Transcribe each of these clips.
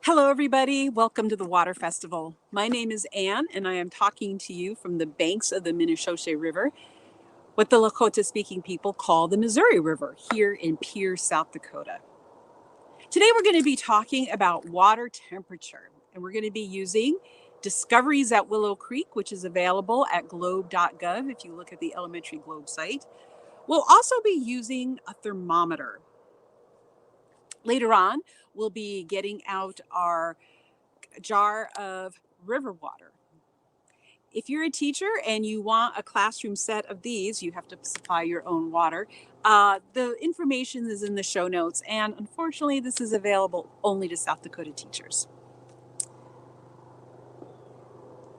Hello, everybody. Welcome to the Water Festival. My name is Anne, and I am talking to you from the banks of the Minnesota River, what the Lakota-speaking people call the Missouri River, here in Pierre, South Dakota. Today, we're going to be talking about water temperature, and we're going to be using Discoveries at Willow Creek, which is available at globe.gov if you look at the elementary globe site. We'll also be using a thermometer. Later on, we'll be getting out our jar of river water. If you're a teacher and you want a classroom set of these, you have to supply your own water. The information is in the show notes, and unfortunately, this is available only to South Dakota teachers.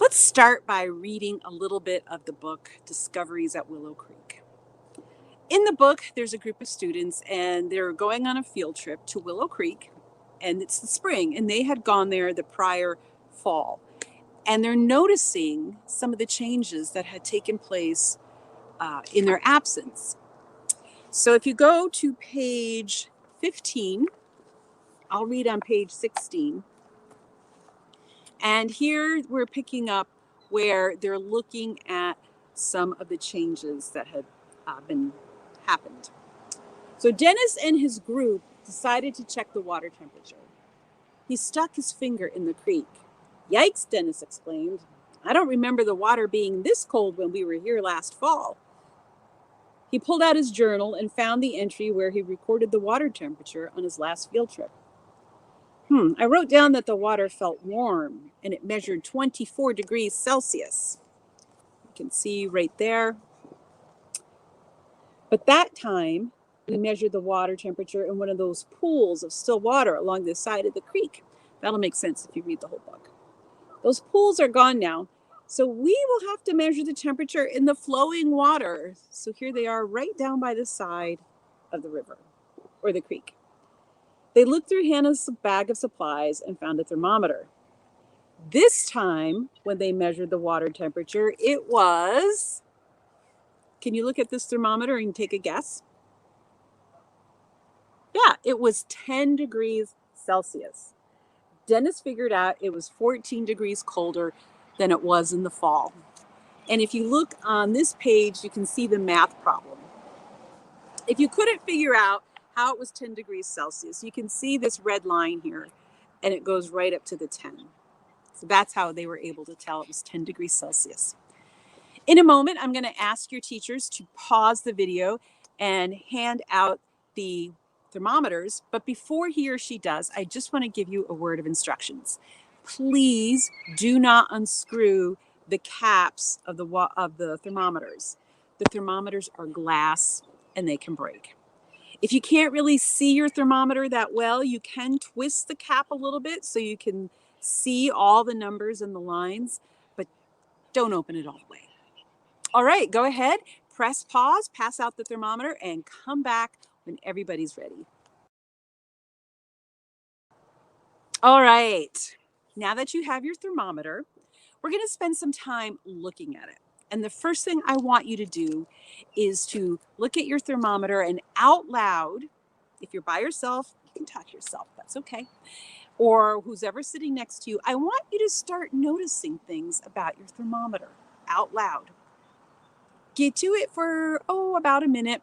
Let's start by reading a little bit of the book, Discoveries at Willow Creek. In the book, there's a group of students, and they're going on a field trip to Willow Creek, and it's the spring, and they had gone there the prior fall. And they're noticing some of the changes that had taken place in their absence. So if you go to page 15, I'll read on page 16. And here we're picking up where they're looking at some of the changes that had happened. So Dennis and his group decided to check the water temperature. He stuck his finger in the creek. "Yikes," Dennis exclaimed. "I don't remember the water being this cold when we were here last fall." He pulled out his journal and found the entry where he recorded the water temperature on his last field trip. I wrote down that the water felt warm and it measured 24 degrees Celsius. You can see right there. But that time, we measured the water temperature in one of those pools of still water along the side of the creek. That'll make sense if you read the whole book. Those pools are gone now, so we will have to measure the temperature in the flowing water. So here they are right down by the side of the river or the creek. They looked through Hannah's bag of supplies and found a thermometer. This time, when they measured the water temperature, it was... Can you look at this thermometer and take a guess? Yeah, it was 10 degrees Celsius. Dennis figured out it was 14 degrees colder than it was in the fall. And if you look on this page, you can see the math problem. If you couldn't figure out how it was 10 degrees Celsius, you can see this red line here, and it goes right up to the 10. So that's how they were able to tell it was 10 degrees Celsius. In a moment, I'm going to ask your teachers to pause the video and hand out the thermometers, but before he or she does, I just want to give you a word of instructions. Please do not unscrew the caps of the thermometers. The thermometers are glass and they can break. If you can't really see your thermometer that well, you can twist the cap a little bit so you can see all the numbers and the lines, but don't open it all the way. All right, go ahead, press pause, pass out the thermometer, and come back when everybody's ready. All right, now that you have your thermometer, we're going to spend some time looking at it. And the first thing I want you to do is to look at your thermometer and out loud, if you're by yourself, you can talk to yourself, that's okay, or who's ever sitting next to you, I want you to start noticing things about your thermometer out loud. Get to it for, about a minute.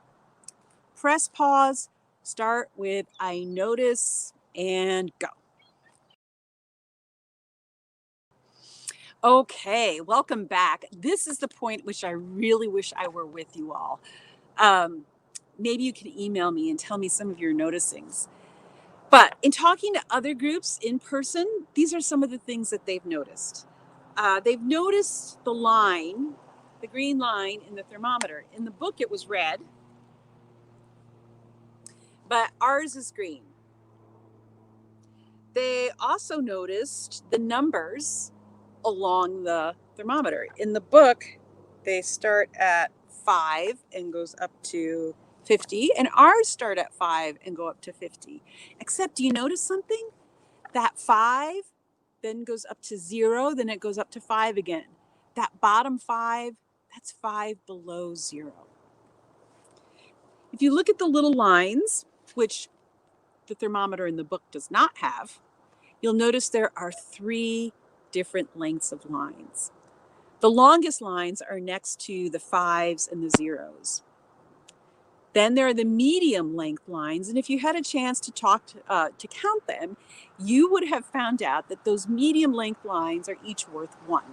Press pause, start with "I notice," and go. Okay, welcome back. This is the point which I really wish I were with you all. Maybe you can email me and tell me some of your noticings. But in talking to other groups in person, these are some of the things that they've noticed. They've noticed the line, the green line in the thermometer. In the book, it was red, but ours is green. They also noticed the numbers along the thermometer. In the book, they start at 5 and goes up to 50, and ours start at 5 and go up to 50. Except, do you notice something? That 5 then goes up to 0, then it goes up to 5 again. That bottom 5, that's 5 below 0. If you look at the little lines, which the thermometer in the book does not have, you'll notice there are 3 different lengths of lines. The longest lines are next to the 5s and the 0s. Then there are the medium length lines, and if you had a chance to count them, you would have found out that those medium length lines are each worth 1.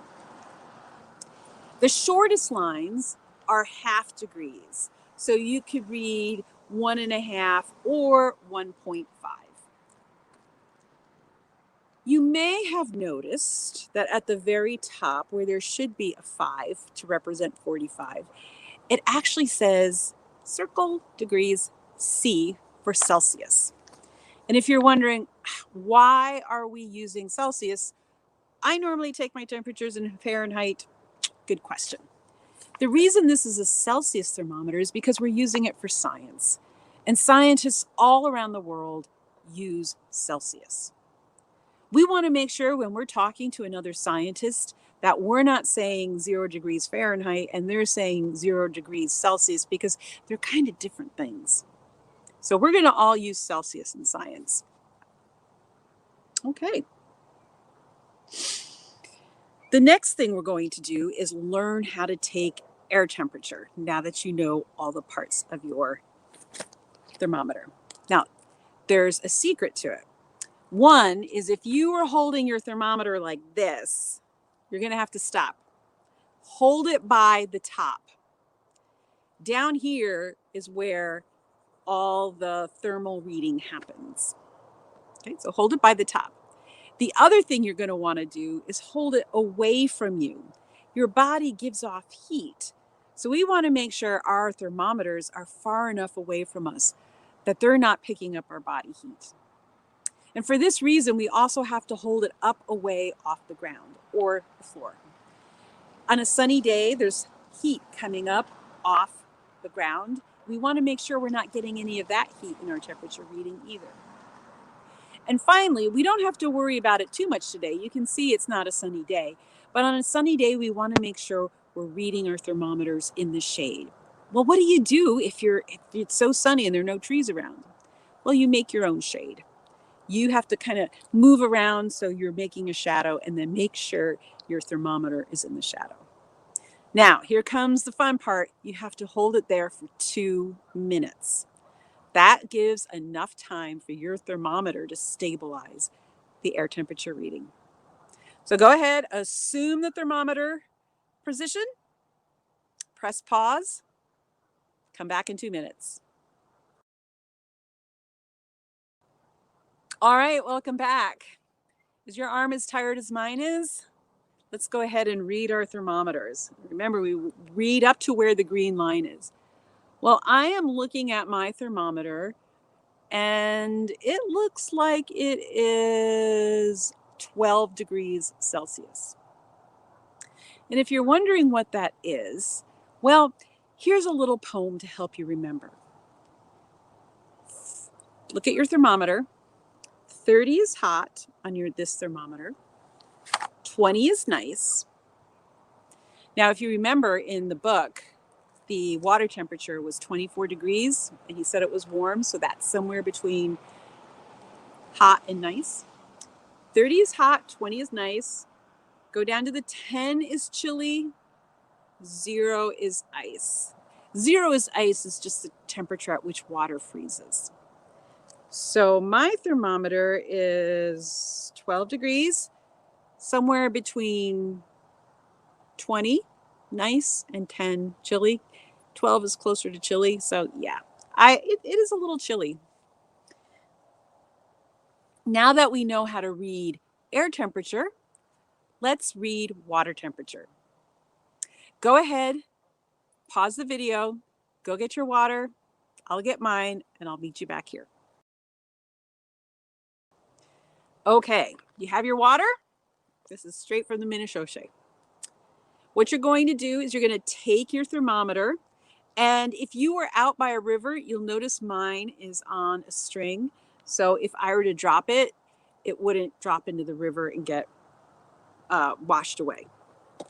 The shortest lines are half degrees, so you could read 1.5 or 1.5. You may have noticed that at the very top, where there should be a 5 to represent 45, it actually says circle degrees C for Celsius. And if you're wondering, why are we using Celsius? I normally take my temperatures in Fahrenheit. Good question. The reason this is a Celsius thermometer is because we're using it for science. And scientists all around the world use Celsius. We want to make sure when we're talking to another scientist that we're not saying 0 degrees Fahrenheit and they're saying 0 degrees Celsius, because they're kind of different things. So we're going to all use Celsius in science. Okay. The next thing we're going to do is learn how to take air temperature now that you know all the parts of your thermometer. Now, there's a secret to it. One is if you are holding your thermometer like this, you're going to have to stop. Hold it by the top. Down here is where all the thermal reading happens. Okay, so hold it by the top. The other thing you're going to want to do is hold it away from you. Your body gives off heat. So we want to make sure our thermometers are far enough away from us that they're not picking up our body heat. And for this reason, we also have to hold it up away off the ground or the floor. On a sunny day, there's heat coming up off the ground. We want to make sure we're not getting any of that heat in our temperature reading either. And finally, we don't have to worry about it too much today. You can see it's not a sunny day. But on a sunny day, we want to make sure we're reading our thermometers in the shade. Well, what do you do if it's so sunny and there are no trees around? Well, you make your own shade. You have to kind of move around so you're making a shadow, and then make sure your thermometer is in the shadow. Now, here comes the fun part. You have to hold it there for 2 minutes. That gives enough time for your thermometer to stabilize the air temperature reading. So go ahead, assume the thermometer position, press pause, come back in 2 minutes. All right, welcome back. Is your arm as tired as mine is? Let's go ahead and read our thermometers. Remember, we read up to where the green line is. Well, I am looking at my thermometer, and it looks like it is 12 degrees Celsius. And if you're wondering what that is, well, here's a little poem to help you remember. Look at your thermometer. 30 is hot on this thermometer. 20 is nice. Now, if you remember in the book, the water temperature was 24 degrees, and he said it was warm, so that's somewhere between hot and nice. 30 is hot, 20 is nice. Go down to the 10 is chilly, 0 is ice. 0 is ice is just the temperature at which water freezes. So my thermometer is 12 degrees, somewhere between 20, nice, and 10, chilly. 12 is closer to chilly, so yeah, it is a little chilly. Now that we know how to read air temperature, let's read water temperature. Go ahead, pause the video, go get your water, I'll get mine, and I'll meet you back here. Okay, you have your water? This is straight from the Minnesota. What you're going to do is you're going to take your thermometer, and if you were out by a river, you'll notice mine is on a string. So if I were to drop it, it wouldn't drop into the river and get washed away,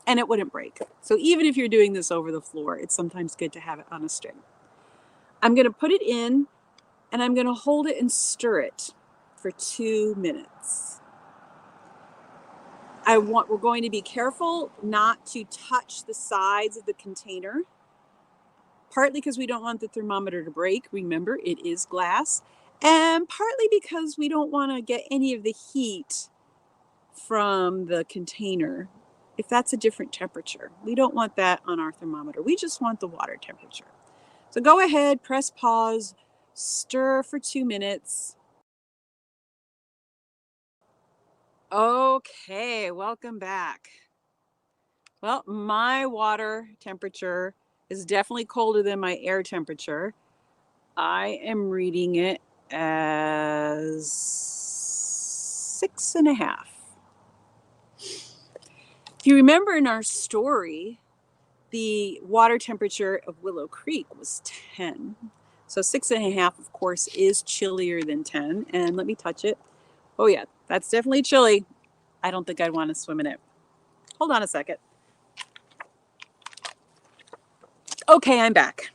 and it wouldn't break. So even if you're doing this over the floor, it's sometimes good to have it on a string. I'm going to put it in, and I'm going to hold it and stir it for 2 minutes. We're going to be careful not to touch the sides of the container, partly because we don't want the thermometer to break. Remember, it is glass. And partly because we don't want to get any of the heat from the container if that's a different temperature. We don't want that on our thermometer. We just want the water temperature. So go ahead, press pause, stir for 2 minutes. Okay, welcome back. Well, my water temperature is definitely colder than my air temperature. I am reading it as 6.5. If you remember in our story, the water temperature of Willow Creek was 10. So 6.5, of course, is chillier than 10. And let me touch it. Oh yeah, that's definitely chilly. I don't think I'd want to swim in it. Hold on a second. Okay, I'm back.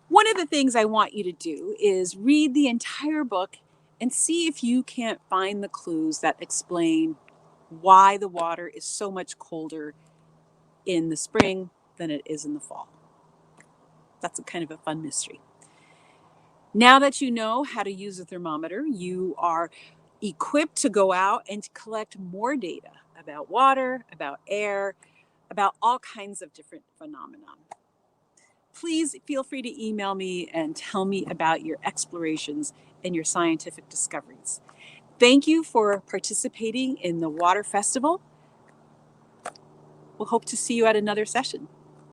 One of the things I want you to do is read the entire book and see if you can't find the clues that explain why the water is so much colder in the spring than it is in the fall. That's a kind of a fun mystery. Now that you know how to use a thermometer, you are equipped to go out and to collect more data about water, about air, about all kinds of different phenomena. Please feel free to email me and tell me about your explorations and your scientific discoveries. Thank you for participating in the Water Festival. We'll hope to see you at another session.